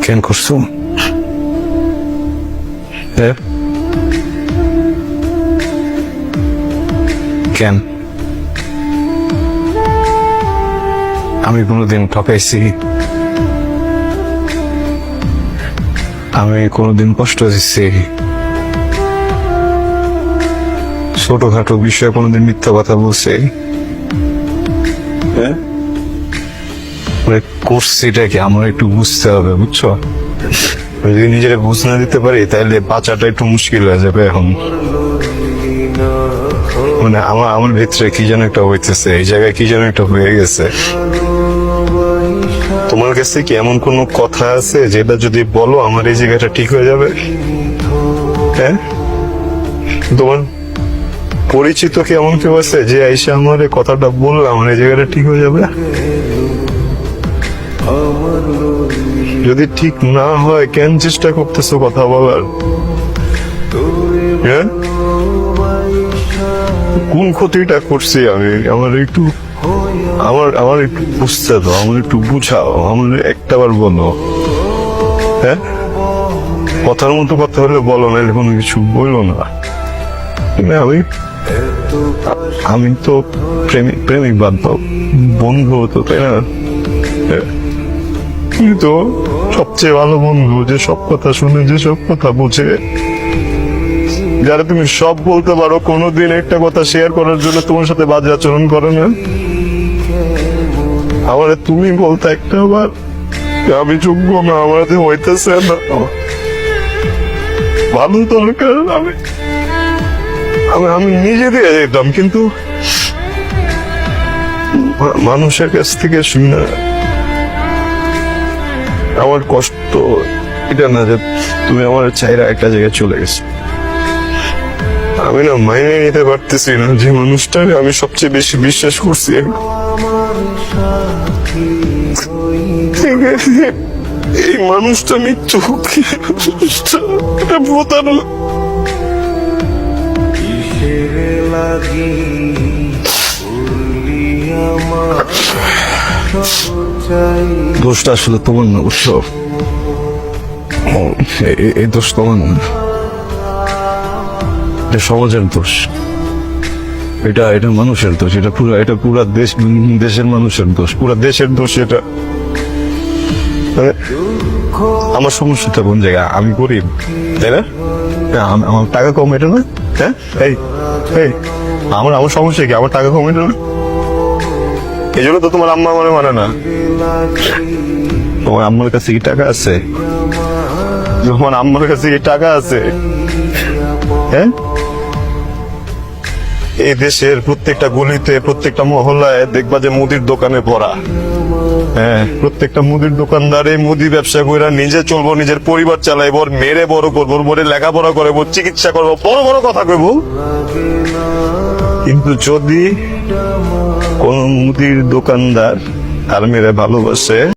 কেন করছো? কেন? আমি কোনোদিন ঠকাইছি? আমি কোনোদিন কষ্ট দিচ্ছি? ছোটখাটো বিষয়ে কোনোদিন মিথ্যা কথা বলছি? করছি এটা কি আমার একটু বুঝতে হবে, বুঝছো? যদি নিজের বুঝ না দিতে পারি তাহলে বাঁচাটা একটু মুশকিল হয়ে যাবে। এখন মানে আমার ভিতরে কি যেন একটা হইতেছে, এই জায়গায় কি যেন একটা হয়ে গেছে। তোমার কাছে কি এমন কোন কথা আছে যেটা যদি বলো আমার এই জায়গাটা ঠিক হয়ে যাবে? হ্যাঁ, তোমার পরিচিত কি এমন কেউ আছে যে আইসা আমার এই কথাটা বললে আমার এই জায়গাটা ঠিক হয়ে যাবে? যদি ঠিক না হয় কেন চেষ্টা করতেছো কথা বলার? হ্যাঁ, কোন ক্ষতিটা করছি আমি? আমার একটু বুঝতে দাও, আমার একটু বুঝাও, আমার একটাবার বলো। হ্যাঁ, কথার মতো কথা হলে বলো, না কোনো কিছু বললো না। আমি তো প্রেমিক বাদ দাও, বন্ধু তো, তাই না? কিন্তু সবচেয়ে ভালো বন্ধু, যে সব কথা শুনে, যে সব কথা বুঝে, যারা তুমি সব বলতে পারো, কোনোদিন একটা কথা শেয়ার করার জন্য তোমার সাথে বাজে আচরণ করে না। আমার তুমি বলতে একটা বার আমি যোগ্য না, আমার হইতেছে না, ভালো দরকার, আমি নিজে দিয়ে যেতাম, কিন্তু মানুষের কাছ থেকে শুনে আমার কষ্ট এটা না যে তুমি আমার চাইরা একটা জায়গায় চলে গেছো। আমি না মাইনে নিতে পারতেছি না যে মানুষটাকে আমি সবচেয়ে বেশি বিশ্বাস করছি, এই মানুষটা মৃত্যু, এটা প্রতারণা। দোষটা আসলে তোমার না, বুঝছো? এই দোষ তোমার না, এটা সমাজের দোষ, এটা মানুষের দোষ, এটা পুরা দেশের মানুষের দোষ, পুরা দেশের দোষ এটা। আমার সমস্যাটা কোন জায়গায়? আমি গরিব, তাই না? আমার টাকা কম, এটা না? হ্যাঁ, এই আমার সমস্যা কি? আমার টাকা কম, এটা না? এই জন্য তো তোমার আম্মা আমার মানে না। তোমার আম্মার কাছে কি টাকা আছে? তোমার আম্মার কাছে কি টাকা আছে? হ্যাঁ, এই দেশের প্রত্যেকটা গলিতে, প্রত্যেকটা মহল্লায় দেখবা যে মুদির দোকানে ভরা। হ্যাঁ, প্রত্যেকটা মুদির দোকানদার এই মুদি ব্যবসা করে নিজে চলবো, নিজের পরিবার চালাইবো, মেরে বড় করবো, মেরে লেখাপড়া করবো, চিকিৎসা করবো, বড় বড় কথা কইবো। কিন্তু যদি কোন মুদির দোকানদার আর মেরে ভালোবাসে,